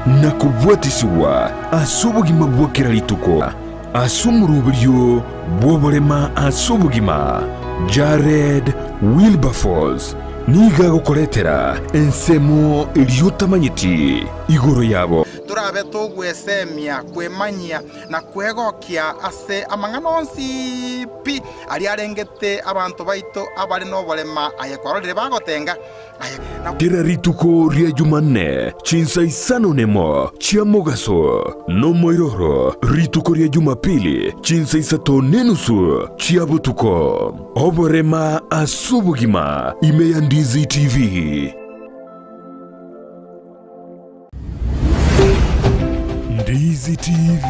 na kubwatisiwa asubugima bwokera lituko asumurubiryo bwoborema asubugima Jared Wilberforce niga gukoretera ensemo iliyotamanyiti igoro yabo turabe tugwesemia kwemanyia na kwegokia ase amanganonsi pi ali arengete abantu baito abali no bolema ayekwarorire bagotenga Tira rituko ria Jumanne chinsa isano nemo chia mogaso no moiroro rituko ria Jumapili chinsa isato nenusu chia butuko oborema asubugima imeya Ndizi TV. Ndizi TV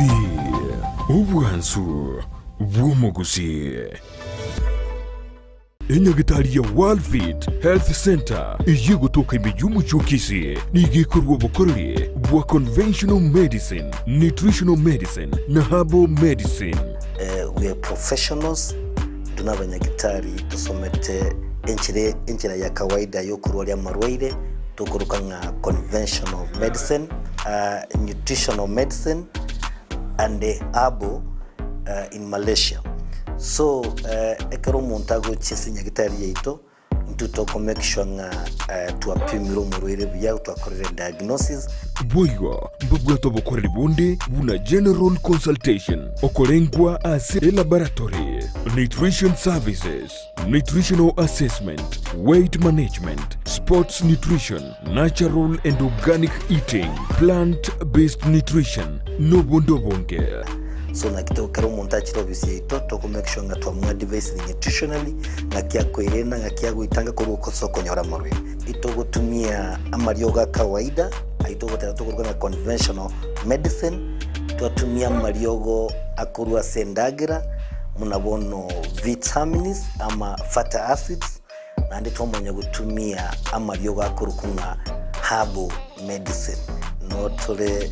ubwansu bw'omugusi enyagitari ya World Fit Health Center iye gutoka imijuma chokisi nigikorwa bukorere bwa conventional medicine, nutritional medicine na herbal medicine. We are professionals, tunabanyagitari tusomete enchira ya kawaida yo kurwalia marwaire tukurukanga conventional medicine, nutritional medicine and herbal in Malaysia. So ekero montago chesinya gitari yeito ntuto make sure nga tuapimiro murwire bya twakorera diagnosis boyo mbabwato bokorera bonde buna general consultation okorengwa as laboratory nutrition services, nutritional assessment, weight management, sports nutrition, natural and organic eating, plant-based nutrition no bondo bonge. So na kito kero montachi to bisi to make sure nga twa device nutritionally na kia koirena nga kia guitanga ko soko nyora marwe ito gutumia amarioga kawaida aito gutera to kurugana conventional medicine tuatumia mariogo akurwa sendagira munabono vitamins ama fatty acids na ndito mwenye gutumia amariogo akurukunga herbal medicine no tole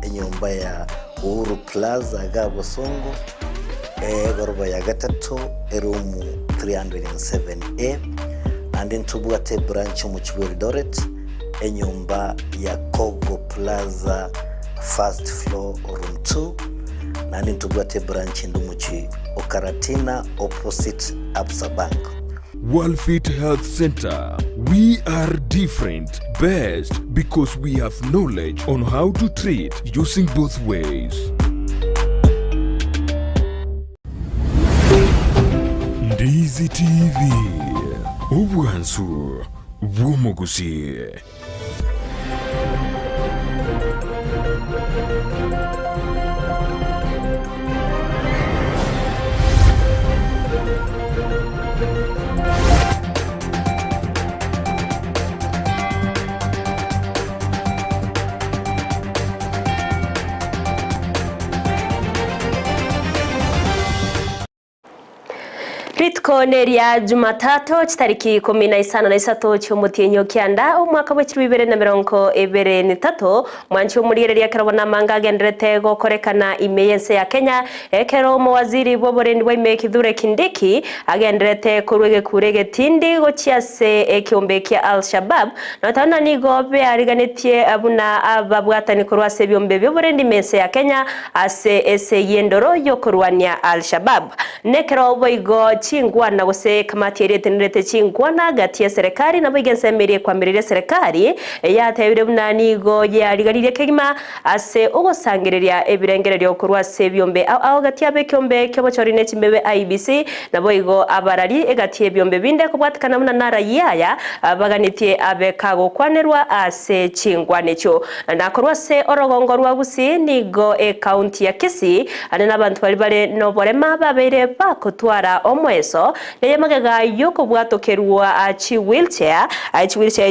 enyomba ya Uhuru Plaza Gabo Songo goroba ya gatatu erumu 307A and then tubwate branch mu Eldoret enyumba ya Kogo Plaza first floor room 2 and then tubwate branch ndumuchi Okaratina opposite Absa Bank. World Fit Health Center. We are different, best because we have knowledge on how to treat using both ways. Ndizi TV ubwansu bw'omugusi. Ritkoneria Jumatato chitariki 15 cy'umutinyo kyanda umwaka wa 2023 mwanchi umurireria karabona manga gendrete gokorekana imeyense ya Kenya ekero mu waziri boborendi wa imekidhure Kindiki agendrete kurwege kurege tindi gochiase ekiombe kya Al-Shabaab na tana nigo be ariganetie abuna ababwatani kurwase byombe boborendi mense ya Kenya ase ese yendoro yokurwania Al-Shabaab nekero boigo chingwana gose kamati yeretenrete chingwana gati ya serikali na bigensemerie kwa mirire serikali ya tayire bunanigo ya ligarire kegima ase ugosangireria ebirengererio kurwa sebyombe aho gati ya bekyombe kyobochorine chimbebe IBC na boigo abarari egati ebyombe binde kubwatikana muna nara yaya baganitie abekago kwanerwa ase chingwane cyo na kurwa se orogongo rwa Gusii nigo county ya Kisii ane nabantu bali bare no borema babere bakotwara omweso neyamagaga yoko bwato kerwa chi wheelchair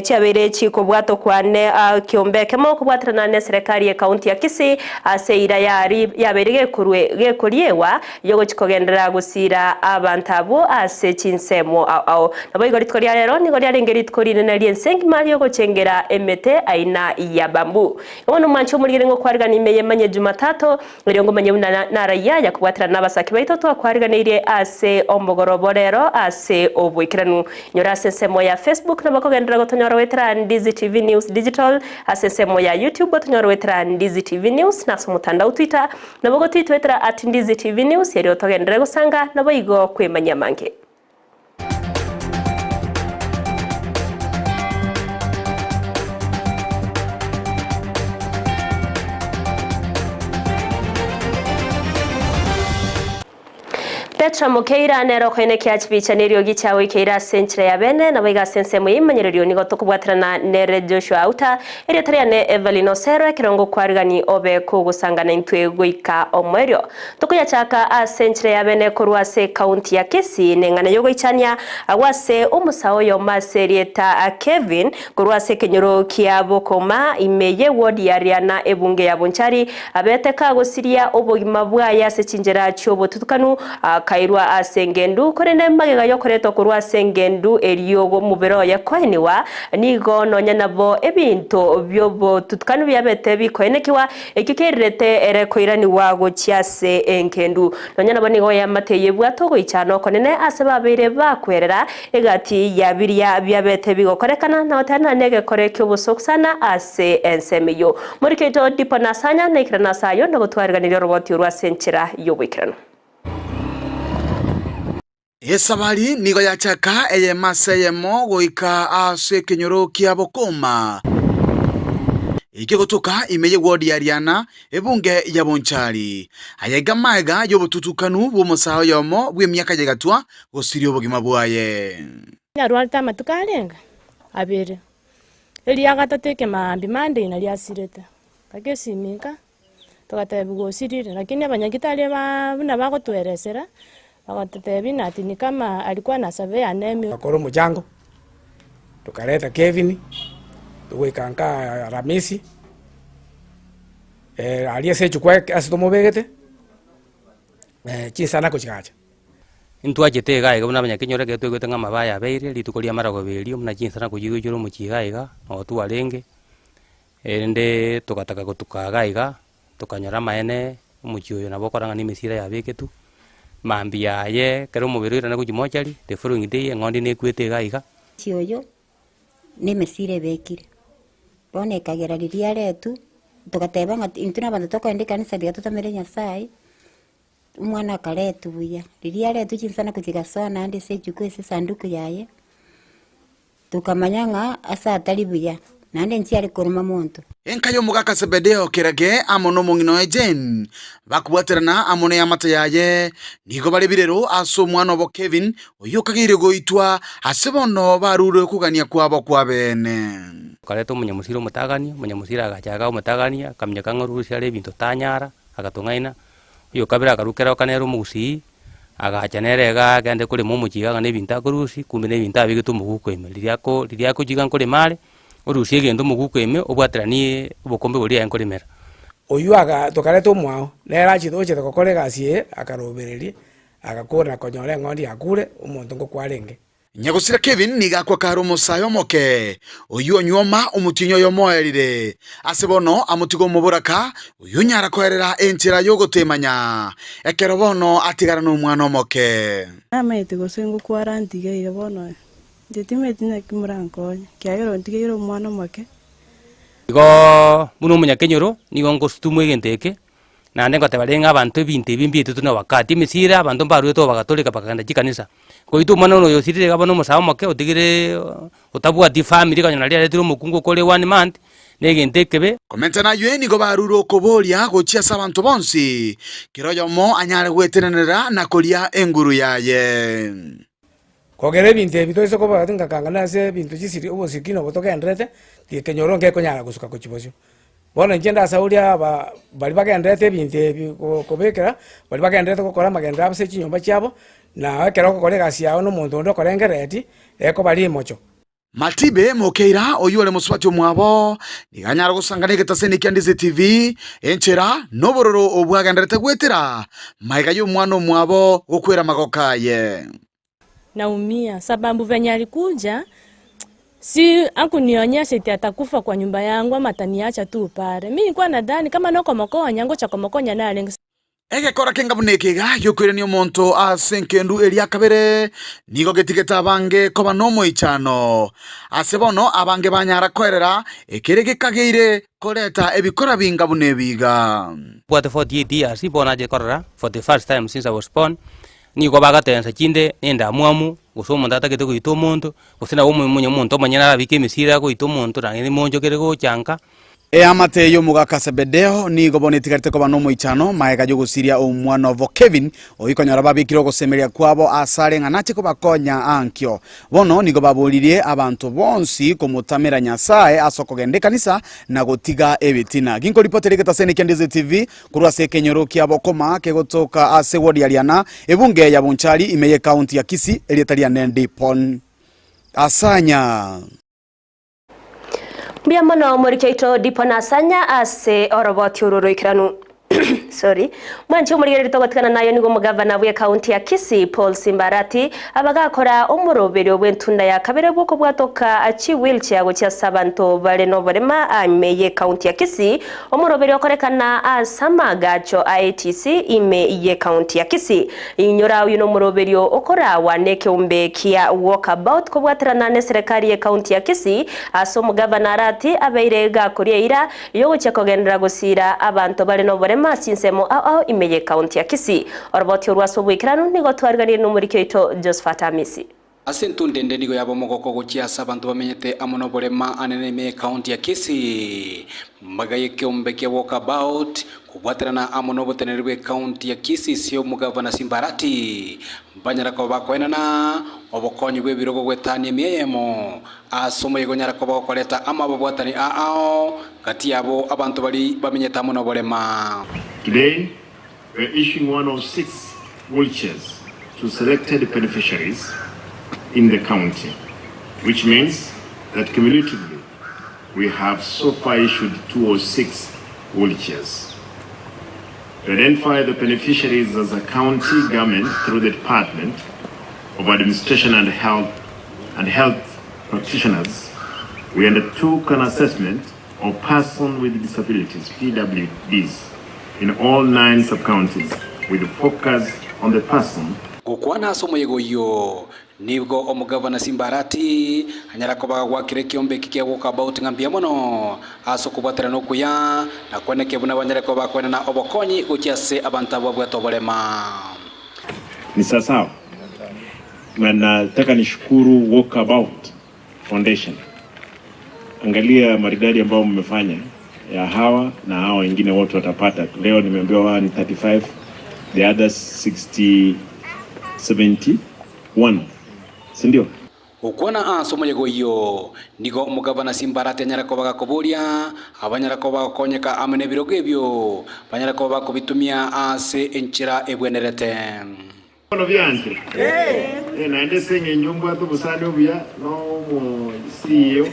chabere chi ko bwato kwane kiombe kemo ko bwatrana ne serikali ya county ya Kisii aseira yari yaberege kurwe kuryewa yogo chikogendera gusira abantabo ase chinsemo au nabo igori tkoria rero ni gori arengeri tkorine na liensengi mali yogo chengera emete aina ya bambu ono mancho muri ngo kwariga ni Emanyie Jumatato ngo manye nara ya kubwatrana nabasaki baito to kwariga ne ase ombogoro borero ase obwikiranu nyora sensemo ya Facebook na bakogendera gotonyora wetera Ndizi TV News Digital ase sensemo ya YouTube gotonyora wetera Ndizi TV News na mutandao Twitter na bagotwitwetera @Ndizi TV News yeri otogendera gusanga na boigo kwemanya mange. Petra Mukeira nero kwene kiachipicha nirio gichawo ikeira senchre ya bene na baiga sense muyimanyirio nigo tukubwatirana nere Joshua Auta iri tariane Evelyn Osero kirongo kwarigani obe kugusangana intwe guika omwerio tukuya chaka a senchre ya bene kurwase county ya Kisii nengana yogo ichania awase umusao yo maserieta Kevin kurwase kenyoro kia bokoma imeye ward ya Riana ebunge ya Bonchari abete kagusiria obogima bwaya se chinjera cyobo tutukanu kairwa asengendu korene magega yokoreto kurwa sengendu eriogo mubero ya koheniwa nigo nonya nabo ebinto byobo tutkanu byabete bikoenekiwa ekikirete ere koirani wago chiase enkendu nonya nabo nigo ya mateye bwatogo ichano konene asebabire bakwerera egati yabiria byabete bigokorekana na otana nege korekyo busoksana ase ensemeyo muriketo diponasanya nekirana sayo nagotwarganira roboti urwa senchira yobwikirano. Esabali nigo yachaka eye maseyemo goika ase kenyoro kia bokoma. Ike gotuka imeye ward ya Riana ebunge ya Bonchari. Ayega maiga yobututukanu bw'omusaho yomo bw'emyaka yegatwa gosirio obogima bwaye. Nyarwalta matukalenga abere. Eli agatateke maambi mande na lyasirete. Kagesimika tukatebugosirire lakini abanyagitali bana bagotweresera. Wakatetebi ati ni kama alikuwa na survey anemi akoro mujango tukaleta Kevin tuwekanka Ramisi aliyese chukwa asitomobegete chisana kuchikacha intwajete gaiga buna banyakinyore ke twegete ngama baya beire litukolia marago berio muna chinsana kujigujuro muchigaiga no tuarenge ende tukataka kutuka gaiga tukanyora maene umuchioyo nabokoranga ni misira ya beketu mambi yaye kero mubirira na kujimochari the following day ngondi ne kwete gaiga cioyo ne mesire bekire bone kagera riria letu tukateba ngati intuna bantu tokwende kanisa dia tutamere Nyasaye umwana kaletu buya riria letu chinsana kujigasona ande sejuko ese sanduku yaye tukamanyanga asa atali buya nande ntiari kuruma muntu enkayo mugaka sebedeo kirage amono mungino ejen bakubwaterana amone yamata yaye nigo bali birero aso mwana obo Kevin oyo kagire goitwa asebono barure kugania kwabo kwa bene kaleto munyamusiro munyamusira agachaga umutagania kamnyaka ngoruru cyare bintu tanyara agatungaina oyo kabira akarukera kanero Gusii agachanerega gande kuri mumuchiga ne bintu akurusi kumene bintu abigitu mugukweme liriako jiga kuri male urusie gendo mugukweme obwateranie obokombe buri yankorimera oyu aga tokaleta omwao nera chitoche tokokorega asie akarobererie agakona konyore ngondi akure umuntu ngokwarenge nyagusira Kevin niga kwa karo musayo moke oyu onyoma umutinyo yomoerire asebono amutigo muburaka oyu nyara koerera entira yogotemanya ekero bono atigara no mwana moke amete gosengo kwarantige ibono Nditimetinya kimuranko kiagero ntigero mwana make igo muno munyakenyoro nigo ngostumu egenteke nande ngotebarenga abantu ebintu bimbiete tuna wakati misira abantu mbaru to bagatolika bakaganda chikanisa koitu mwana no yosirire gabano musao make otigire otabwa di family kanyana ria retiro mukungu kole 1 month negentekebe komenta na yue nigo baruro koboria gochia sabantu bonsi kiroyo mo anyare gwetenenera na kolia enguru yaye kogere binte bitoise ko batinga kangana se bintu chisiri obo sikino botoka endrete ti kenyoro nke konyara gusuka ku chibosyo bona ngenda sauria bali bagendete binte kobekera bali bagendete kokora magenda abase chinyomba chiabo na ekero kokorega siao no muntu ndo korengereti eko bali mocho Matibe Mukeira oyu ole musubati omwabo niganyara gusangana getaseni kya Ndizi TV enchera nobororo obwaganderete gwetera maiga y'omwana omwabo gokwera magokaye naumia sababu venye alikuja si akunionyesha eti atakufa kwa nyumba yangu ama ataniacha tu pale. Mimi nilikuwa nadhani kama noko mokonya ngocha kwa mokonya na egekora kengabunekega yokwirania omonto ase nkendu eria kabere nigo getigeta abange koba nomoichano ase bono abange banyara koerera ekere gekageire koreta ebikora bingabune biga bwate 48 years bona je korora for the first time since I was born nigo bagatensa chinde nenda mwamu gusoma ndata gete guito omonto gusena omunyo omonto manyana abike misira guito omonto nangeni monjo kere gochanga amate yo mugaka sebedeo nigo bonetigarite koba nomoichano maega yo gusiria omwana vo Kevin oikonyara babikiro gosemeria kwabo asare nganache kobakonya ankyo bono nigo baburirie abantu bonsi komutamira Nyasaye asokogende kanisa na gotiga ebitina ginko reporter getasene Ndizi TV kurwa se kenyoro kia bokoma kegotoka ase wodi aliana ebunge ya Bonchari Emanyie county ya Kisii elietaria nendi pon asanya Mbia mono murikeito dipona asanya ase oroboti ururo ikiranu sorry mwanchi umurigere togotikana nayo nigo mugavana bwe county ya Kisii Paul Simbarati abagakora umurobere obwentunda ya kabere bwoko bwatoka achi wheelchair gocha sabanto bale no barema Emanyie county ya Kisii umurobere okorekana asamagacho ITC Emanyie county ya Kisii inyora uyu no murobere okora waneke umbekia walkabout ko bwaterana ne serikali ya county ya Kisii aso mugavana arati abeirega kurieira yo gocha kogendera gusira abantu bale no barema sinsemo Emanyie county ya Kisii oroboti urwaso bwikiranu nigo twariganie numurikeito Josephat Amisi Asentu ndende nigo yabo mogoko gochiasa abantu bamenyete amono bolema anene Emanyie county ya Kisii magaye kyombeke walkabout kubwaterana amono botenerwe county ya Kisii sio mugavana Simbarati banyara ko bakoenana obokonyi bwebirogo gwetani emiyemo asomo yegonyara ko bakoleta amabobwatani kati yabo abantu bali bamenyeta amono bolema. Today we're issuing one of 6 wheelchairs to selected beneficiaries in the county, which means that cumulatively we have so far issued 206 wheelchairs. To identify the beneficiaries as a county government through the Department of Administration and Health practitioners, we undertook an assessment of persons with disabilities, PWDs, in all 9 sub-counties with a focus on the person. Gukwana asomo yegoyo nibwo omugavana Simbarati anyara kobaga gwakire kiombe kike walkabout ngambia mono aso kubatera no kuya na kweneke buna banyara kobaga kwena na obokonyi uchiase abantu ababweto bolema. Ni sasa na nataka nishukuru Walkabout Foundation. Angalia maridadi ambao mmefanya ya hawa na hawa wengine wote watapata. Leo nimeambiwa ni 35, the others 71. Sindio? Ukwana asomo yegoyo nigo mugavana Simbarati anyara kobaga koboria abanyara kobaga konyeka amene birogo ebyo banyara kobaga kubitumia ase enchira ebwenerete. Ono byanze naende senge nyumba to busane obuya no mu CEO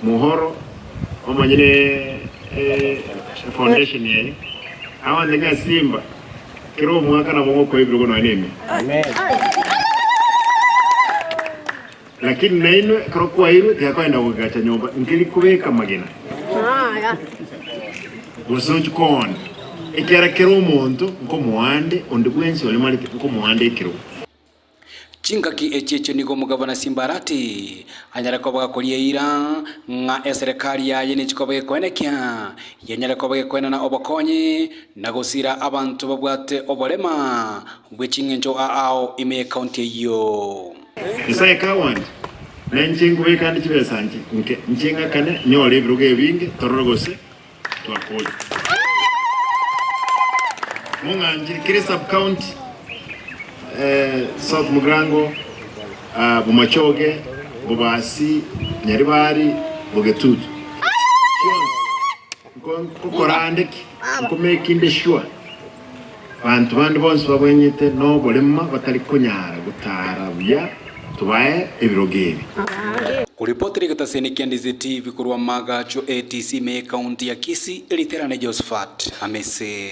muhoro omanyire foundation ye awande ga Simba kiro mwaka na mwoko ebirogo no aneme. Amen. Lakini naino krokwa hilo tyakwenda kugacha nyumba ngili kubeka magina usonji kon ikera kero muntu nko muande onde bwensi ole mali nko muande kero chingaki echeche nigo mugavana Simbarati anyara kobaga kolieira nga serikali ya yene chikobaga kwenekya yenyara kobaga kwena na obokonyi na gusira abantu babwate obolema bwechingenjo Emanyie county yo Isaya kawandi na nchengu weka ndi chibesanji nchenga kane nyole biruge bingi torogose twakoli munganji kire sub county South Mugrango Bumachoge Bubasi Nyaribari Bugetutu kukorandeki kumekinde sure bantu bandi bonse babwenyete no bolema batali kunyara gutara bya tubaye ebirogebi. Kuripoteri kataseni Ndizi TV kurwa magacho ATC Emanyie county ya Kisii eliterane Josephat Amisi.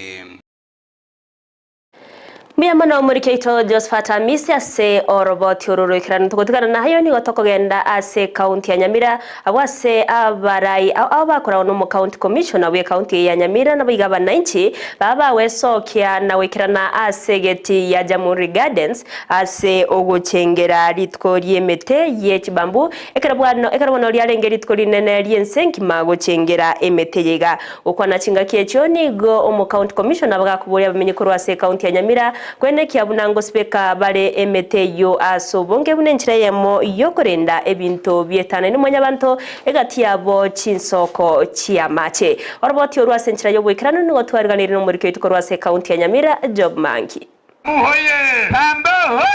Miyama na umurikeito Josephat Amisi ase oroboti ururukirana tugutukana na hayo ni gotokogenda ase county ya Nyamira abwase abarai abakora no mu county commissioner we county ya Nyamira na biga bananchi baba wesokia na wekirana ase geti ya Jamhuri Gardens ase oguchengera ritko riemete ye kibambu ekarabwano lyarenge ritko rinene ryensenki maguchengera emete yega ukwana chinga kiecho nigo omu county commissioner bagakuburia bamenyekuru ase county ya Nyamira kwene kiabunango speka bale emete yo asobonge bunenchira yemo yokorenda ebinto bietana ni mwanya banto egati yabo chinsoko chiamache oroboti orwa senchira yo bwekirano ni gotwariganira no muri kwetu korwa se county ya Nyamira job manki Oye tambo hoye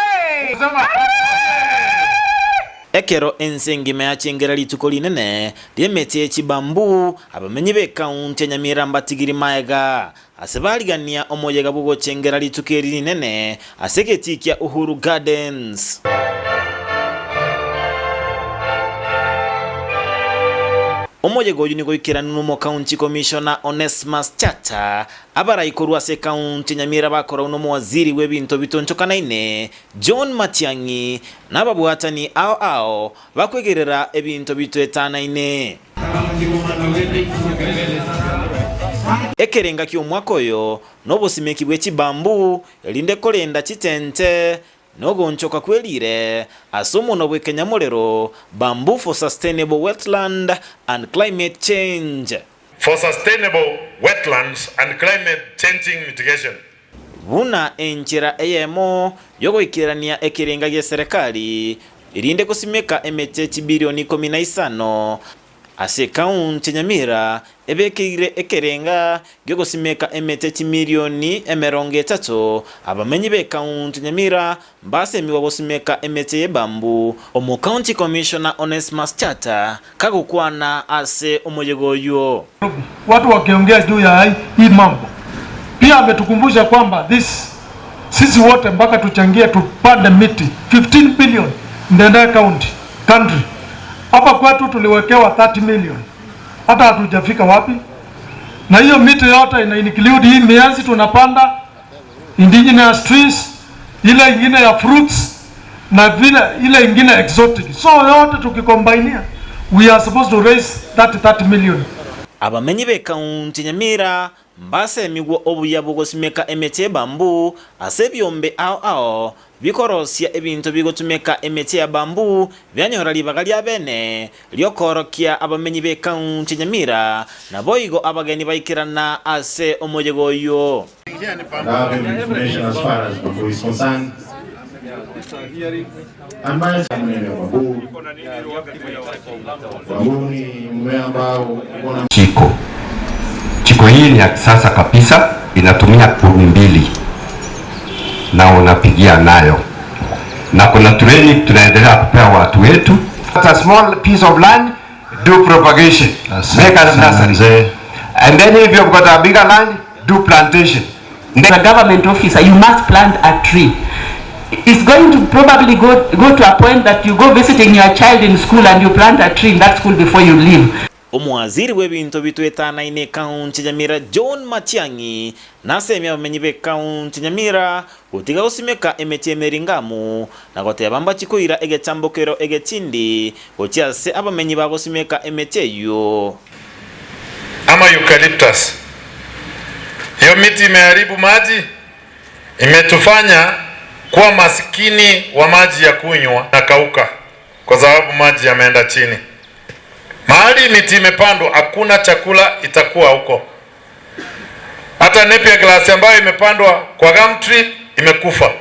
Ekero ensengi meachengera lituko linene lyemete ekibambu abamenyi be county ya Nyamira mbatigiri maega asebaligania omoyega bugo chengera lituko linene aseketikia Uhuru Gardens. Omoyega oyu nigo ikira numo county commissioner Onesmus Chata abarayikorwa se county Nyamira bakora uno waziri webinto bitonchokanaine John Matiangi nababuhatani ao bakwegerera ebinto bitwetanaine ekerenga kyo mwakoyo nobusimeki bw'ekibambu elinde kolenda kitente nogonchoka kwelire asumo no bwekanyamolero bamboo for sustainable wetland and climate change for sustainable wetlands and climate changing mitigation. Buna enchera eyemo yogoikirania ekirenga gya serikali irinde kusimeka emete bilioni 15 ase county Nyamira ebekire ekerenga gyogosimeka emete milioni 30 abamenyi be county Nyamira basemiwa gosimeka emete yebambu omu county commissioner Onesmus Chata kagukwana ase omoyegoyo watu wakiongea juu ya hii mambo pia ametukumbusha kwamba sisi wote mpaka tuchangie tupande miti 15 billion ndenda country hapa kwetu tuliwekewa 30 million hata hatujafika wapi na hiyo miti yote ina include hii mianzi tunapanda indigenous trees ile ingine ya fruits na vile ile ingine exotic so yote tukikombinia we are supposed to raise 30 million abamenyi be county Nyamira mbase migwo obuyabu gosimeka emete bambu asebyombe ao bikorosia ebintu bigotumeka emete ya bambu byanyora libagali abene lyokorokia abamenyi be county Nyamira na boigo abageni baikirana ase omoyegoyo Information as far as bamboo is concerned. Ambaye bamboo ni mmea ambao Chiko hii ni ya kisasa kabisa, inatumia kuni mbili na unapigia nayo, na kuna training tunaendelea kupea watu wetu. A small piece of land, do propagation, make a nursery, and then if you've got a bigger land, do plantation. A government officer, you must plant a tree. It's going to probably go to a point that you go visiting your child in school and you plant a tree in that school before you leave. Omwaziri webinto bitwetanaine county Nyamira John Matiangi nasemya bamenyi be county Nyamira gutiga gusimeka emete meringamu na gotebamba chikoira egechambokero egetindi gochiase abamenyi bagosimeka emete yo ama eucalyptus. Hiyo miti imeharibu maji, imetufanya kuwa masikini wa maji ya kunywa na kauka kwa sababu maji yameenda chini. Mahali miti imepandwa hakuna chakula itakuwa huko. Hata napier grass ambayo imepandwa kwa gum tree imekufa.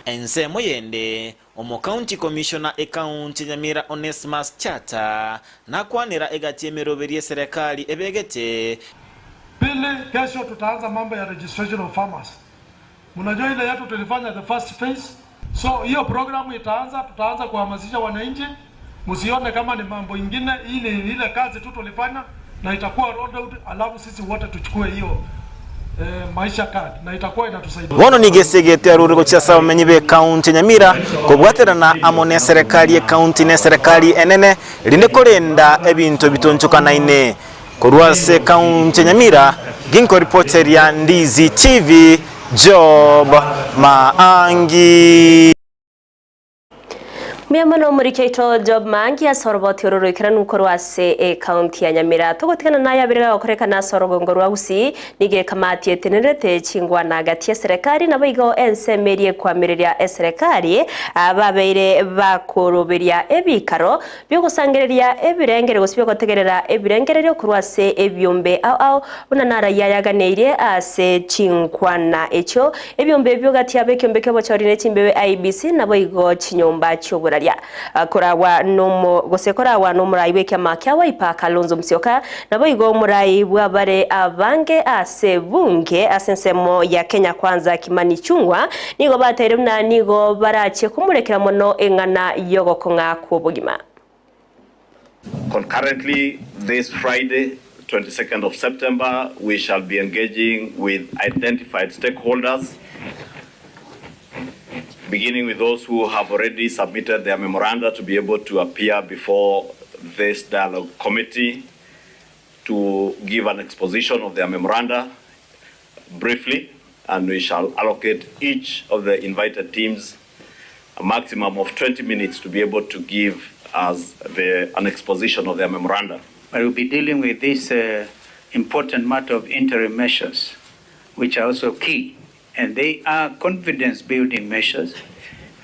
Ensemo yende omo county commissioner county Nyamira Onesmus Chata na kwanira egati emeroberie serikali ebegete. Pili, kesho tutaanza mambo ya registration of farmers. Mnajua ile yetu tulifanya the first phase. So hiyo programu tutaanza kuhamasisha wananchi. Msione kama ni mambo ingine, ile kazi tu tulifanya na itakuwa rolled out, alafu sisi wote tuchukue hiyo maisha card na itakuwa inatusaidia. Bono nigesegete arurego cyasa bamenyi be county Nyamira kubwaterana amone serikali ye county ne serikali enene linde kolenda ebintu bitonchokanaine korwase county Nyamira ginko reporter ya Ndizi TV job maangi. Miamano murikeito job mangi asoroboti ururikira nukoro ase county ya Nyamira tugotikana nayo abirega okorekana sorogongoro wa Gusii nige kamati etenerete chingwa na gati ya serikali na baigo ensemerie kwamireria serikali ababeire bakoroberia ebikaro byo gusangereria ebirengere gusibyo gotegerera ebirengerero kurwase ebyombe au unanara yayaganeirie ase chingwa na echo ebyombe byo gati abekyombe kebo chorine chimbewe IBC na baigo chinyomba chobura korawa nomo gosekorawa no murai weke makya waipa Kalonzo Musyoka nabo igo murai bwabare abange ase bunge asensemo ya Kenya Kwanza Kimani Chungwa nigo batere mna nigo barache kumurekera mono engana yogokonga kubugima. Concurrently, this Friday 22nd of September we shall be engaging with identified stakeholders, beginning with those who have already submitted their memoranda to be able to appear before this dialogue committee to give an exposition of their memoranda briefly, and we shall allocate each of the invited teams a maximum of 20 minutes to be able to give us an exposition of their memoranda. I will be dealing with this important matter of interim measures, which are also key. And they are confidence-building measures.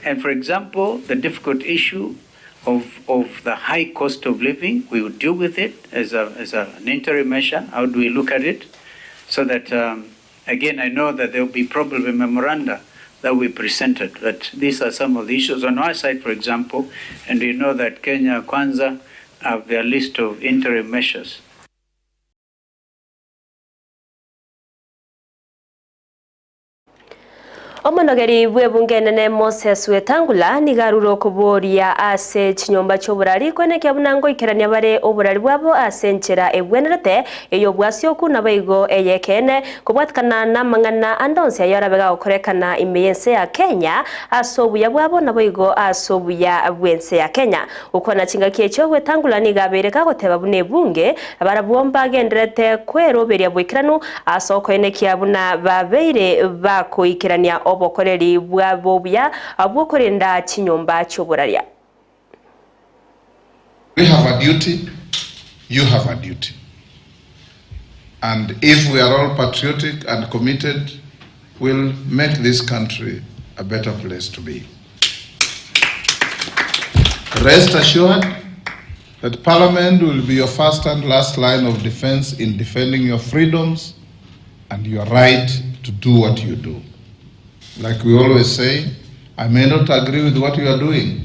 And for example, the difficult issue of the high cost of living, we will deal with it as an interim measure. How do we look at it? So that, again, I know that there will be probably memoranda that we presented, but these are some of the issues on our side, for example, and we know that Kenya Kwanza have their list of interim measures. Omonogeri bwebunge nene Moses Wetangula nigaruro kuboria ase chinyomba choburari kwene kyabunango ikerania bare oburari bwabo ase nchera ebwenerete eyo bwasyo kuna baigo eyekene kubwatkana na mangana andonse yarabega okorekana imeyense ya Kenya asobuya bwabo na baigo asobuya bwense ya Kenya ukona chinga kiecho Wetangula nigabereka goteba bune bunge barabwomba genderete kweroberia bwikiranu asoko ene kyabuna babeire bakoikerania obokoreri bwabobya abokorenda chinyomba choburaria. We have a duty, you have a duty. And if we are all patriotic and committed, we'll make this country a better place to be. Rest assured that Parliament will be your first and last line of defense in defending your freedoms and your right to do what you do. Like we always say, I may not agree with what you are doing,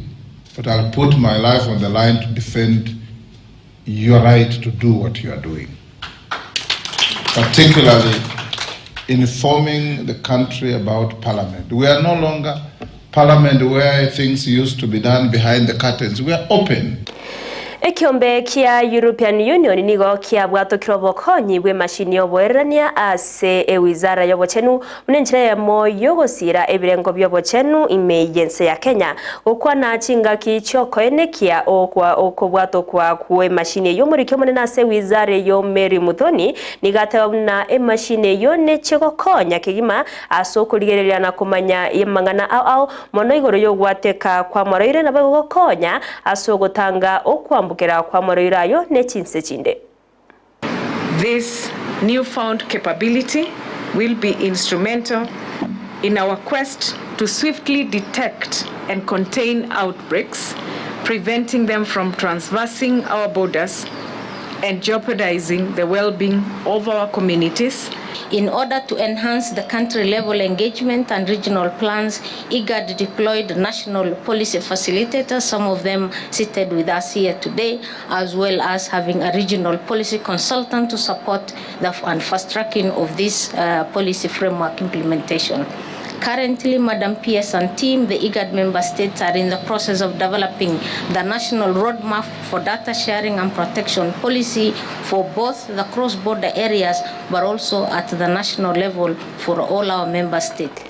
but I'll put my life on the line to defend your right to do what you are doing. Particularly informing the country about Parliament. We are no longer Parliament where things used to be done behind the curtains. We are open. Ekiombe kia European Union nigo kia bwato kirobokonyi bwe mashini oboerania ase wizara yobochenu munenchira ya moyo gosira ebirengo byobochenu imeyense ya Kenya okwana chinga kichoko enekia okwa bwato kwa kuwe mashini yo murikyo munena ase wizara yo Mary Muthoni nigateba na mashini yo nechego konya kigima asokurigereria na kumanya yemangana au mono igoro yo gwateka kwa moroire na bago konya asogotanga okwa This newfound capability will be instrumental in our quest to swiftly detect and contain outbreaks, preventing them from traversing our borders and jeopardizing the well-being of our communities. In order to enhance the country-level engagement and regional plans, IGAD deployed national policy facilitators, some of them seated with us here today, as well as having a regional policy consultant to support the fast-tracking of this policy framework implementation. Currently, Madam PS and team, the IGAD member states are in the process of developing the national roadmap for data sharing and protection policy for both the cross-border areas, but also at the national level for all our member states.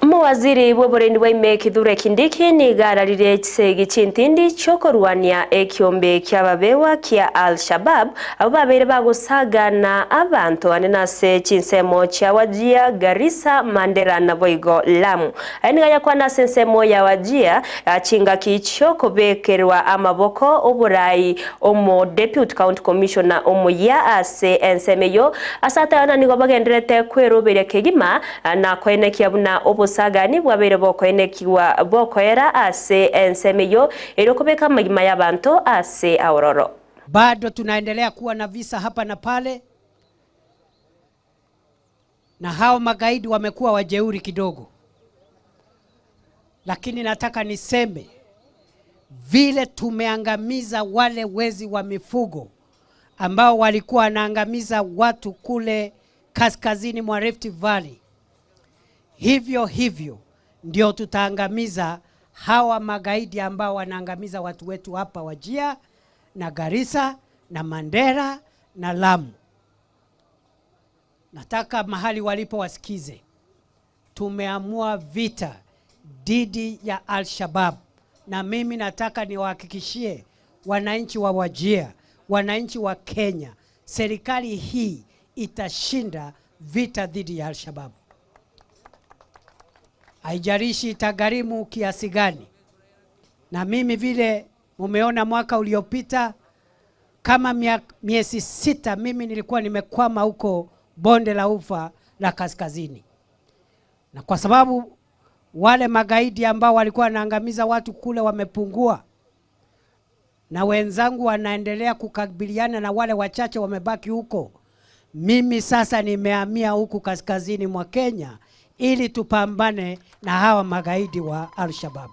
Muwaziri w'oburendi bw'ime Kithure Kindiki nigararire kisegi chintindi chokorwania ekiombe ky'ababewa kya Al-Shabaab abo babere bagusagana abantu anenase chinsemo kya Wajia, Garissa, Mandera na Boigo, Lamu. Ainiganya kwana sensemo ya Wajia chinga kicho kobekerwa amaboko oburai omo Deputy County Commissioner omo ya ase ensemeyo asata ana nigo bagenderete kwerobere kegima na kwene kyabuna obusagani bwabere bokoenekiwa bokoera ase ensemeyo erokobeka magima y'abantu ase Auroro. Bado tunaendelea kuwa na visa hapa na pale, na hao magaidi wamekuwa wajeuri kidogo, lakini nataka niseme vile tumeangamiza wale wezi wa mifugo ambao walikuwa wanaangamiza watu kule kaskazini mwa Rift Valley, hivyo ndio tutaangamiza hawa magaidi ambao wanaangamiza watu wetu hapa Wajia na Garissa na Mandera na Lamu. Nataka mahali walipo wasikize. Tumeamua vita dhidi ya Al-Shabaab, na mimi nataka niwahakikishie wananchi wa Wajia, wananchi wa Kenya, serikali hii itashinda vita dhidi ya Al-Shabaab. Haijalishi itagharimu kiasi gani. Na mimi vile mumeona mwaka uliopita kama miezi 6 mimi nilikuwa nimekwama huko bonde la ufa la kaskazini. Na kwa sababu wale magaidi ambao walikuwa wanaangamiza watu kule wamepungua, na wenzangu wanaendelea kukabiliana na wale wachache wamebaki huko, mimi sasa nimehamia huku kaskazini mwa Kenya ili tupambane na hawa magaidi wa Al-Shabaab.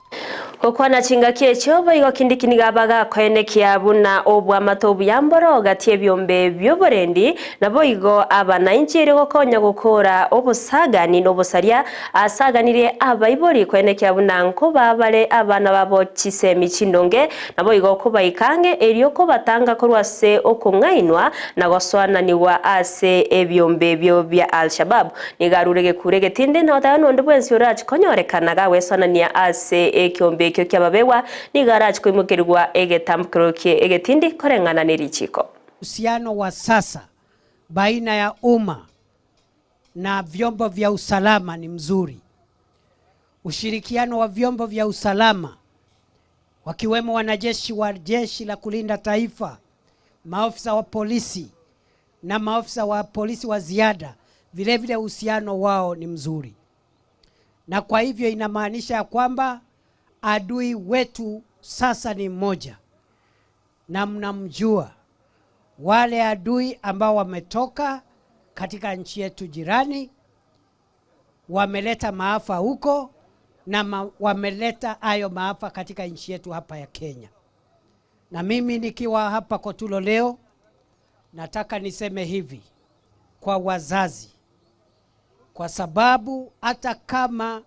Okwana chinga kyecho Boigo Kindiki nigabaga koenekia buna obwa matobu yamboro gati ebyombe byoborendi na Boigo abananchi ere gokonya gukora obusagani n'obusaria asaganire abayibori koenekia buna nko babale abana babo chisemi chinonge na Boigo kubaikange eriyo ko batanga korwase okungainwa na goswana niwa ase ebyombe byo bya Al-Shabaab nigarurege kurege tinde na otano ndobwensi orachi konyorekanaga wesonania ase ekiombe kyo kyababewa nigarachi kwimukirwa egetambukiro kye egetindi korengana nerichiko. Uhusiano wa sasa baina ya umma na vyombo vya usalama ni mzuri. Ushirikiano wa vyombo vya usalama wakiwemo wanajeshi wa jeshi la kulinda taifa, maofisa wa polisi na maofisa wa polisi wa ziada, vile vile uhusiano wao ni mzuri. Na kwa hivyo inamaanisha kwamba adui wetu sasa ni mmoja, na mnamjua. Wale adui ambao wametoka katika nchi yetu jirani wameleta maafa huko, na wameleta hayo maafa katika nchi yetu hapa ya Kenya. Na mimi nikiwa hapa Kotulo leo nataka niseme hivi kwa wazazi, kwa sababu hata kama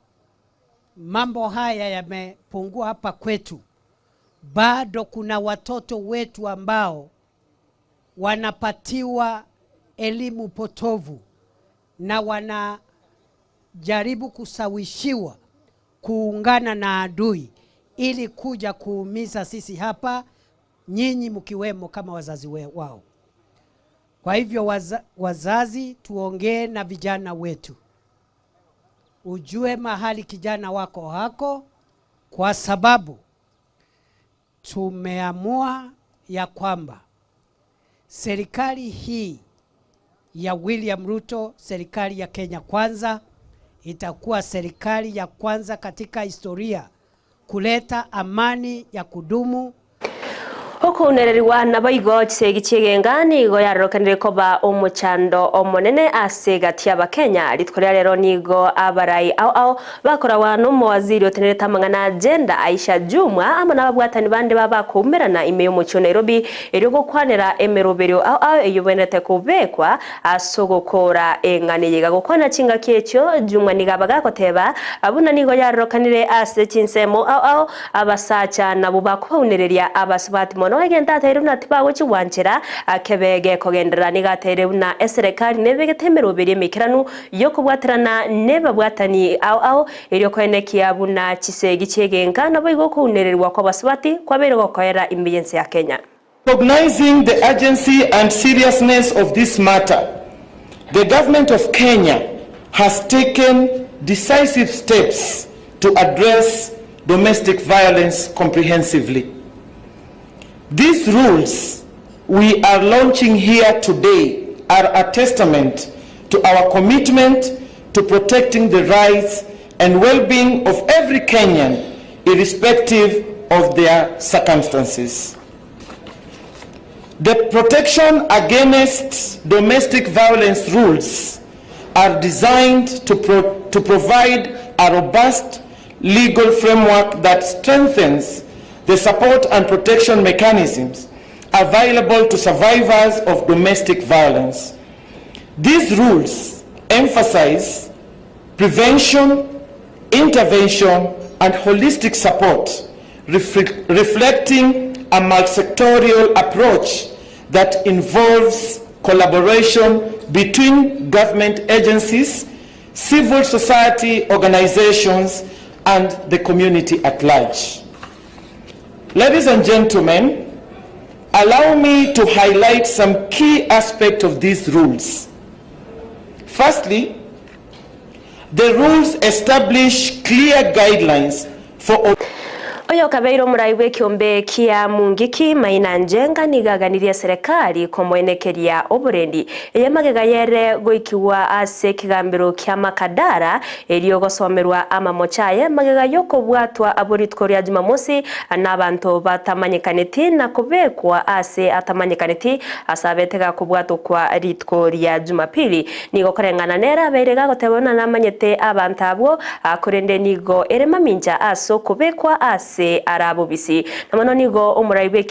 mambo haya yamepungua hapa kwetu, bado kuna watoto wetu ambao wanapatiwa elimu potovu na wanajaribu kusawishiwa kuungana na adui ili kuja kuumiza sisi hapa, nyinyi mkiwemo kama wazazi wao. Kwa hivyo wazazi, tuongee na vijana wetu. Ujue mahali kijana wako hako, kwa sababu tumeamua ya kwamba serikali hii ya William Ruto, serikali ya Kenya Kwanza, itakuwa serikali ya kwanza katika historia kuleta amani ya kudumu. Huko nereriwa na Boigo kisegi chegengani go yarokanire koba omuchando omonene ase gati y'Abakenya litkorera rero nigo abarai au bakora wano muwaziri otenereta mangana agenda Aisha Jumwa amana babwatani bande babakumerana imeyo mucho Nairobi eri gukwanira emerobero au eyobonete kubekwa asogokora engane yega gukwana chinga kyecho Jumwa nigabaga koteba abuna nigo yarokanire ase chinsemo au abasacha nabo bakunereria abasubati mono no egenta atere na tibago chiwanchira akebege kogendera niga atere na eserekari nebege temero beri mikiranu yo kubwatirana neba bwatani au iri kwenekia buna chisegi chegenga nabo igokunererwa kwa baswati kwa bere gokoera imbiyense ya Kenya. Recognizing the urgency and seriousness of this matter, the government of Kenya has taken decisive steps to address domestic violence comprehensively. These rules we are launching here today are a testament to our commitment to protecting the rights and well-being of every Kenyan, irrespective of their circumstances. The protection against domestic violence rules are designed to provide a robust legal framework that strengthens the support and protection mechanisms available to survivors of domestic violence. These rules emphasize prevention, intervention, and holistic support, reflecting a multi-sectorial approach that involves collaboration between government agencies, civil society organizations, and the community at large. Ladies and gentlemen, allow me to highlight some key aspects of these rules. Firstly, the rules establish clear guidelines for Oyo kabeiro muraiwe kiombe kia mungiki maina njenga nigaganiria serikali komwenekeria oburendi eyamagega yere goikiwa ase kigambiro kia makadara elio gosomerwa ama mochaye magega yoko bwatwa aboritkoria Jumamosi n'abantu batamanyikaniti na kubekwa ase atamanyikaniti asabetega kubwato kwa ritkoria Jumapili nigo korengana nera berega gotebona namanyete abantu abo akorende nigo erema minja aso kubekwa ase arabo bisi namano nigo umuraiwe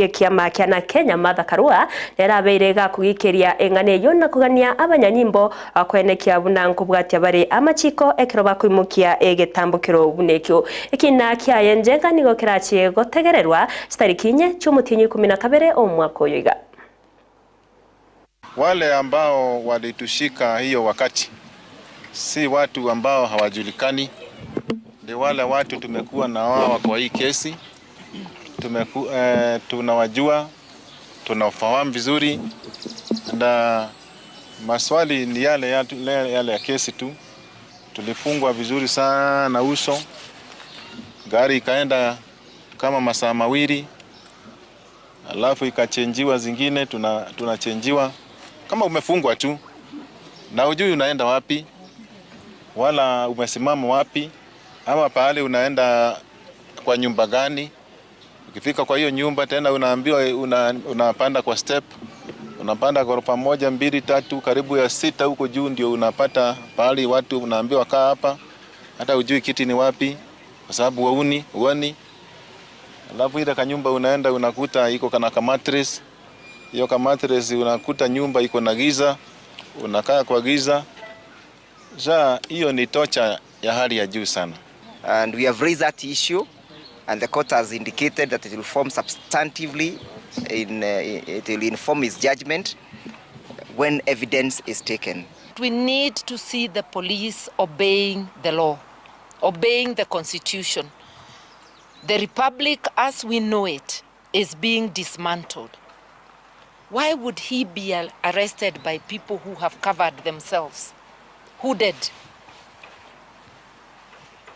kiama kia na Kenya Martha Karua nera berega kugikeria engane yona kugania abanyanyimbo akwenekia bunanko bwatya bare amachiko ekiroba kwimukia egetambukiro bunekyo ikina kya njenga nigo kirachiye gotegererwa starikinye cyumutinyi 12 omwaka oyiga. Wale ambao walitushika hiyo wakati si watu ambao hawajulikani, ni wale watu tumekuwa na wao kwa hii kesi, tunawajua, tunafahamu vizuri, na maswali ni yale ya kesi tu. Tulifungwa vizuri sana uso, gari ikaenda kama masaa mawili, alafu ikachenjiwa zingine, tunachenjiwa kama umefungwa tu na hujui unaenda wapi wala umesimama wapi ama pahali unaenda kwa nyumba gani. Ukifika kwa hiyo nyumba tena unaambiwa unapanda kwa step, unapanda ghorofa 1, 2, 3 karibu ya 6 huko juu ndio unapata pahali watu unaambiwa kaa hapa, hata hujui kiti ni wapi kwa sababu uoni. Alafu ile kanyumba unaenda unakuta iko kana mattress, hiyo mattress unakuta nyumba iko na giza, unakaa kwa giza. Hiyo ni torture ya hali ya juu sana. And we have raised that issue and the court has indicated that it will form substantively it will inform its judgment when evidence is taken. We need to see the police obeying the law, obeying the constitution. The republic as we know it is being dismantled. Why would he be arrested by people who have covered themselves, hooded,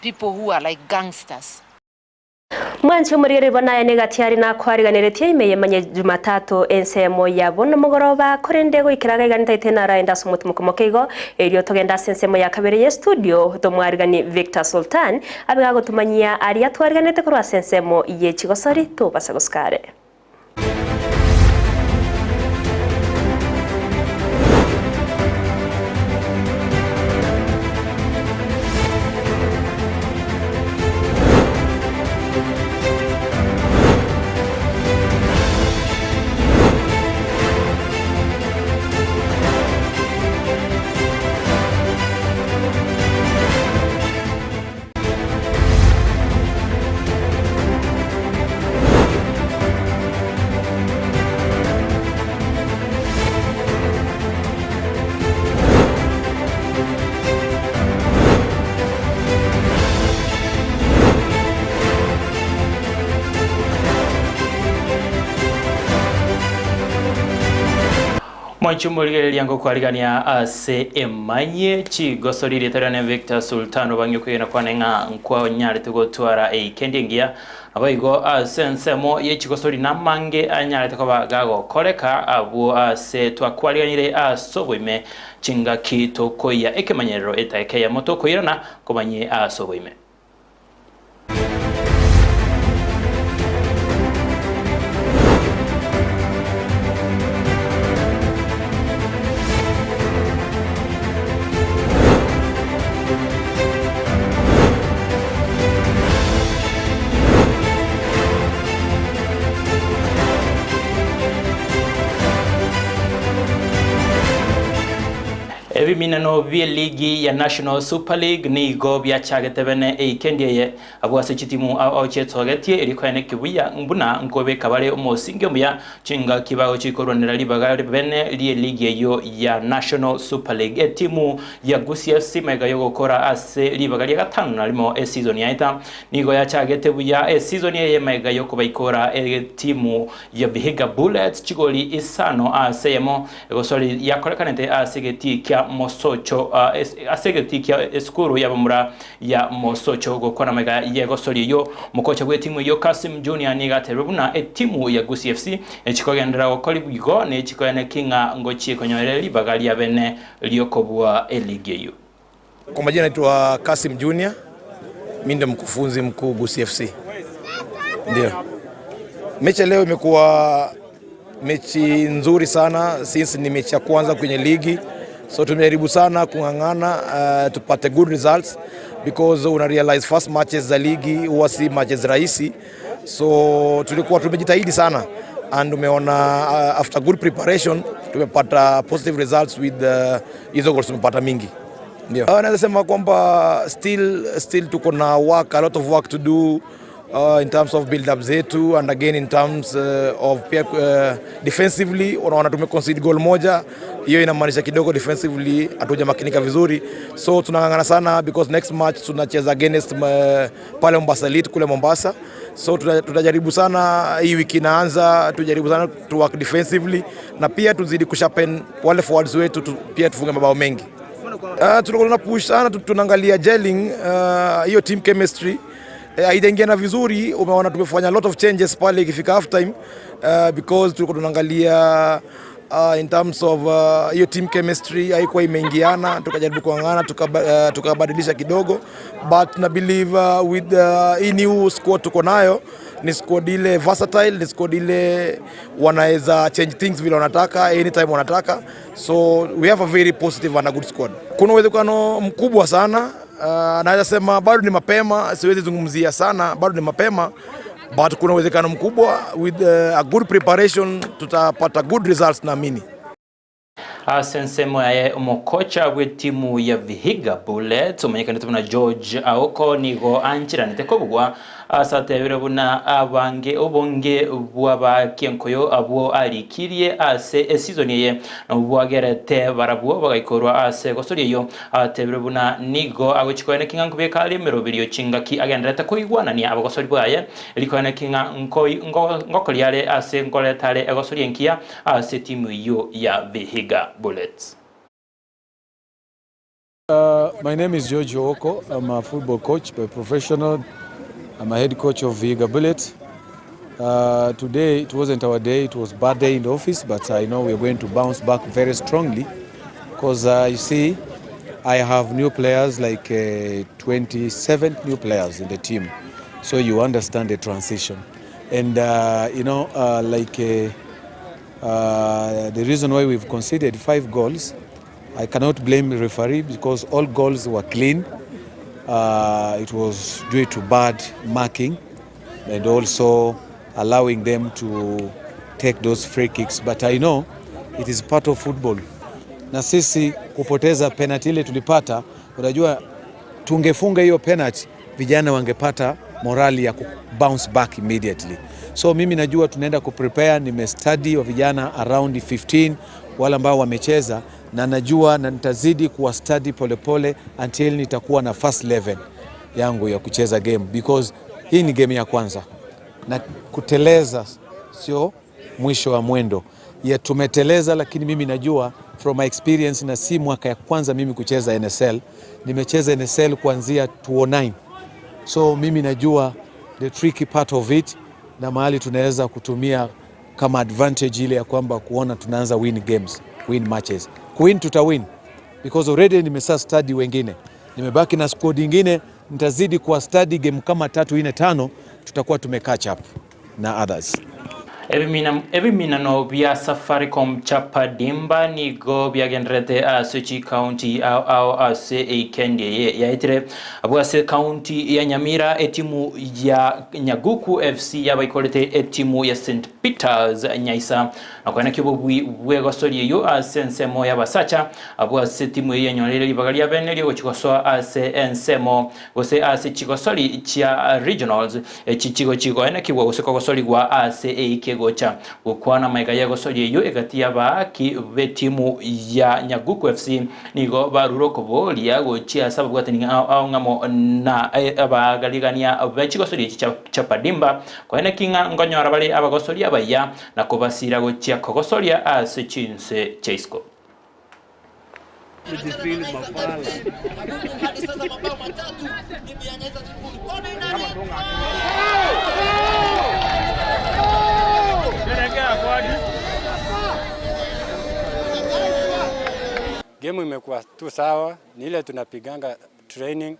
people who are like gangsters? Mwanchi murire bana negatiari na kwariganiretie Emanyie Jumatato ensemo ya bono mugoroba korende goikiraga iganita itena raenda sumuti mukomokeigo elio togenda sensemo ya kabere ye studio tomwarigani Victor Sultan abiga gotumanyia ari atwariganite kurwa sensemo ye chigosori to basagoskare. Mwanchumulire liango kwaligania ase Emanyie chigosorire tarane Victor Sultano banyukuyena kwanenga nkwa nyale tugotwara kendingia abayigo asensemo yechigosori namange anyale takoba gago koreka abo ase twakwaliganire asobwime chinga kitokoya ekemanyero etakeya motokoyirana komanye asobwime. Ebiminano bya ligi ya National Super League ni go bya chagetebene kendie abwase chitimu ochetogetie erikwene kibuya mbuna ngobe kabale umusinge mya chinga kibago chikoronera libaga bene li ligi yo ya National Super League timu ya Gusii FC mega yo gukora ase libaga lya gatanu narimo season ya ita nigo ya chagetebuya season ye mega yo kubaikora timu ya Vihiga Bullets chigoli isano asemo egosori yakorekanete asegeti kya Mosocho asegetikia eskuru ya bamura ya Mosocho gukora mega yegosori yo mukocha gwe timu yo Kasim Junior niga terubuna timu ya Gusii FC echikogendera okoli bwigo ne echikoyane kinga ngochie konyoreri bagali ya bene liokobwa eligi yo. Kwa majina naitwa Kasim Junior, mimi ndo mkufunzi mkuu Gusii FC. Ndio. Mechi leo imekuwa mechi nzuri sana since ni mechi ya kwanza kwenye ligi. So tumejaribu sana kungangana tupate good results because una realize first matches za ligi huwa si matches rahisi. So tulikuwa tumejitahidi sana and umeona after good preparation tumepata positive results with hizo goals tumepata mingi. Ndio. Naweza sema kwamba still tuko na a lot of work to do in terms of build up zetu and again in terms of defensively unaona tumeconcede goal moja, hiyo inamaanisha kidogo defensively hatujamakinika vizuri, so tunangangana sana because next match tunacheza against pale Mombasa Elite kule Mombasa, so tutajaribu sana hii wiki inaanza, tujaribu sana to work defensively na pia tuzidi kusharpen wale forwards wetu pia tufunge mabao mengi. Tulikuwa na push sana, tunaangalia gelling hiyo team chemistry haijaingiana vizuri. Umeona tumefanya a lot of changes pale ikifika half time because tulikuwa tunaangalia in terms of hiyo team chemistry haikuwa imeingiana, tukajaribu kuangana tukabadilisha kidogo, but na believe with hii new squad tuko nayo ni squad ile versatile, ni squad ile wanaweza change things vile wanataka anytime wanataka, so we have a very positive and a good squad. Kuna uwezekano mkubwa sana, naweza sema bado ni mapema, siwezi zungumzia sana, bado ni mapema, but kuna uwezekano mkubwa with a good preparation tutapata good results naamini. Asensemo ya umukocha we timu ya Vihiga Bullets umenyekana tuna George Aoko nigo anchira nitekobugwa asatebere buna abange obonge bwaba kenkoyo abo alikirie ase season ye bwagerete barabuo bagayikorwa ase gosori yo atebere buna nigo agochikoene kinga nkube kali merobirio chingaki agendreta koigwana ni abagosori bwaye elikoene kinga ngokoliale ase ngoletale egosori enkia ase timu yo ya Vihiga Bullets. My name is George Oko. I'm a football coach by professional. I'm a head coach of Vihiga Bullets. Today it wasn't our day, it was a bad day in the office, but I know we're going to bounce back very strongly because you see, I have new players, like 27 new players in the team. So you understand the transition. And the reason why we've conceded 5 goals, I cannot blame the referee because all goals were clean. It was due to bad marking and also allowing them to take those free kicks. But I know it is part of football. Na sisi kupoteza penalty ile tulipata, unajua tungefunga hiyo penalty, vijana wangepata morali ya bounce back immediately. So mimi najua tunaenda kuprepare, nimestudy wa vijana around 15 wale ambao wamecheza, na najua na nitazidi kuwa study polepole until nitakuwa na first 11 yangu ya kucheza game, because hii ni game ya kwanza na kuteleza sio mwisho wa mwendo. tumeteleza, lakini mimi najua from my experience, na si mwaka ya kwanza mimi kucheza NSL. Nimecheza NSL kuanzia 2009. So mimi najua the tricky part of it, na mahali tunaweza kutumia kama advantage ile ya kwamba kuona tunaanza win games, win matches. Kuwin tutawin because already nimesa study wengine. Nimebaki na squad nyingine, nitazidi kwa study game kama 3 4 5, tutakuwa catch up na others. Ebiminano bya Safaricom chapa dimba nigo byagendrete Kisii County au ase Ikendie yaitire abwase County ya Nyamira etimu ya Nyaguku FC yabaikolete etimu ya St Peters Nyaisa nakwana kibugwi bwegosori yo asensemo yabasacha abwase timu ya Nyolele libagalia beneli ochikoso ase ensemo gose ase chigosori cha regionals chichigo ene kibwo gose kogosori gwa ase Ikegocha ukwana maiga yagosori yo egatia baki betimu ya Nyaguku FC nigo baruro kobolia gochia sababu gwatani au ngamo na abagaligania bechigosori chapadimba kwa ene kinga ngonyora bali abagosori abaya na kobasira gochia kogosoria ase chinse cheisko Game imekuwa tu sawa, ni ile tunapiganga training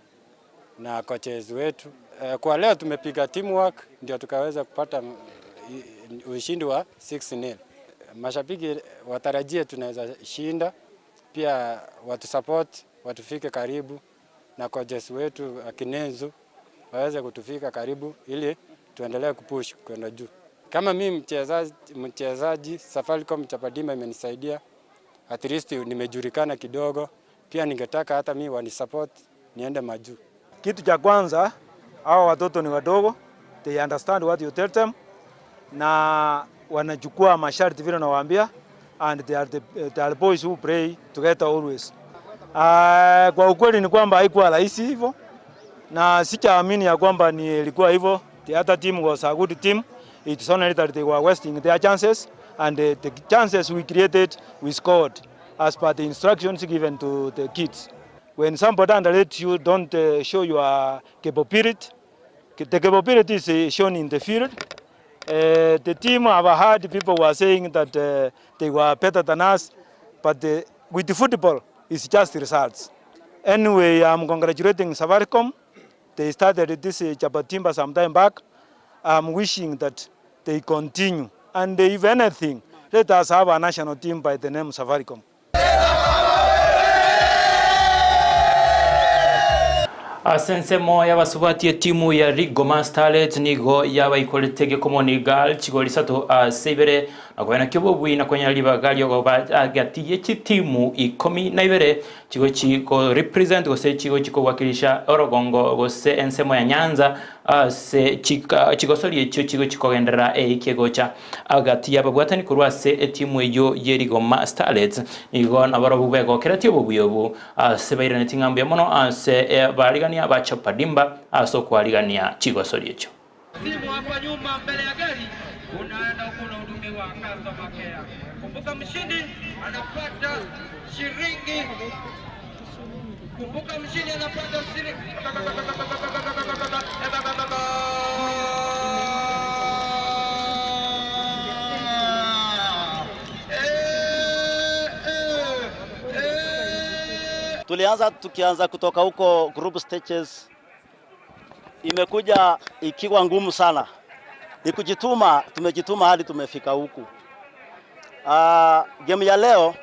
na coaches wetu. Kwa leo tumepiga teamwork ndio tukaweza kupata ushindi wa 6-0. Mashabiki watarajie tunaweza shinda, pia watu support, watufike karibu na coaches wetu Akinezu waweze kutufika karibu ili tuendelee kupush kwenda juu. Kama mimi mchezaji Safaricom Chapadimba imenisaidia, at least nimejulikana kidogo, pia ningetaka hata mimi wanisupport niende majuu. Kitu cha kwanza, hawa watoto ni wadogo, they understand what you tell them, na wanachukua masharti vile nawaambia, and they are boys who pray together always. Kwa ukweli ni kwamba haikuwa rahisi hivyo, na sichaamini ya kwamba ilikuwa hivyo. The other team was a good team. It's only that they were wasting their chances, and the chances we created, we scored as per the instructions given to the kids. When somebody underrates you, don't show your capability. The capability is shown in the field. The team, I've heard people were saying that they were better than us, but with the football, it's just results. Anyway, I'm congratulating Safaricom. They started this Chapadimba some time back. I'm wishing that they continue. And if anything, let us have a national team by the name Safaricom. Asensemo yabasubatiye timu ya Rigoma Starlet nigo yabaikolete komonigal chigoli sato sebere nakwana kibobwi nakanya libagali agati yechi timu 12 chigo chiko represent gose chigo chiko wakilisha Orogongo gose ensemo ya Nyanza se chigosori echo chigo chiko gendera Ikegocha agati yababwatani kurwase timu yo Rigoma Starlet nigo nabarobubego kerati obubuyobu sebairane tingambe mono se baligani abachapadimba aso kwaligania chigosori echo simu hapa nyuma mbele ya gari unaenda kuna hudumi wa kaza makea. Kumbuka mshindi anapata shilingi. Kumbuka mshindi anapata shilingi. Tukianza kutoka huko group stages, imekuja ikiwa ngumu sana. Ni kujituma, tumejituma hadi tumefika huku. Game ya leo,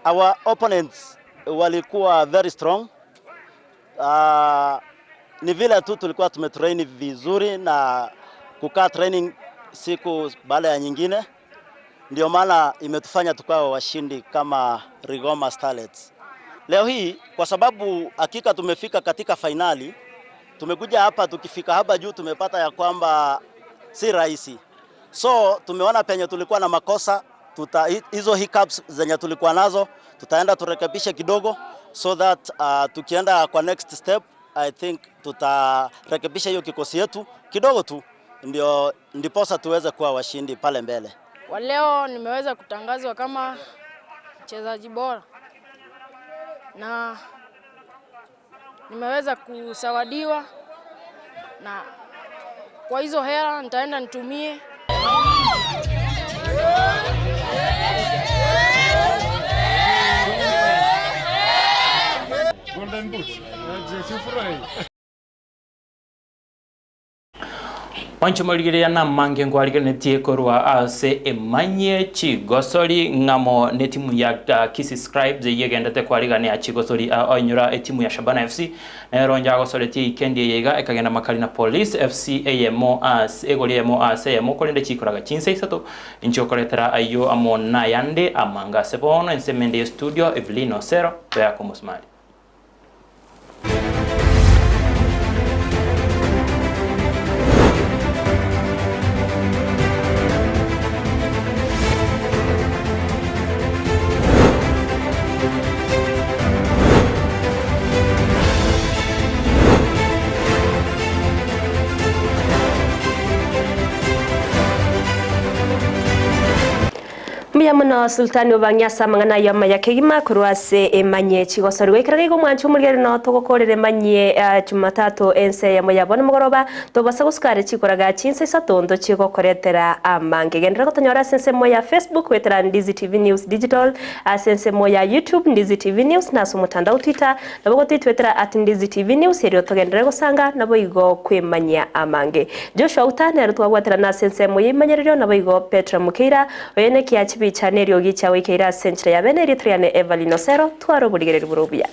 our opponents walikuwa very strong. Ni vile tu tulikuwa tumetrain vizuri na kukaa training siku baada ya nyingine. Ndio maana imetufanya tukawa washindi kama Rigoma Starlets. Leo hii kwa sababu hakika tumefika katika finali, tumekuja hapa, tukifika hapa juu tumepata ya kwamba si rahisi. So tumeona penye tulikuwa na makosa, hizo hiccups zenye tulikuwa nazo tutaenda turekebishe kidogo, so that tukienda kwa next step I think tutarekebisha hiyo kikosi yetu kidogo tu, ndiposa tuweze kuwa washindi pale mbele. Kwa leo nimeweza kutangazwa kama mchezaji bora na nimeweza kusawadiwa, na kwa hizo hela nitaenda nitumie. Golden Boot. Wanchumaligiria na mange ngwarigenetie korwa ase Emanyie Chigosori ngamo ne timu ya Kisii Scribes yegendete kwarigania Chigosori onyura timu ya Shabana FC na ronja gosoretie ikendi yega ekagenda makali na Police FC AMO as egoliemo as AMO kolende chikoraga chinse isato inchokoretera ayo amona yande amanga sebono ensemende studio Evelino Sero ya komusmali. Muyamuna Sultani Obanyasa mangana yama yakegima kurwase Emanyie Chigosori wekirage go mwanchu mulgere no togokorere Emanyie Jumatato ense ya moyabona mugoroba tobasa guskare chikoraga chinse satondo chigokoretera amange gendera gotonyora sense moya Facebook wetera Ndizi TV News Digital sense moya YouTube Ndizi TV News na sumutandao Twitter nabo twetera @Ndizi TV News ero togendera gusanga nabo igo kwemanya amange Joshua Utane rutwagwatera na sense moya imanyerero nabo igo Petra Mukeira oyene kiachi chaneli ogicha wikeira century ya bene ritriane Evelino Sero twaro buligere burubuya.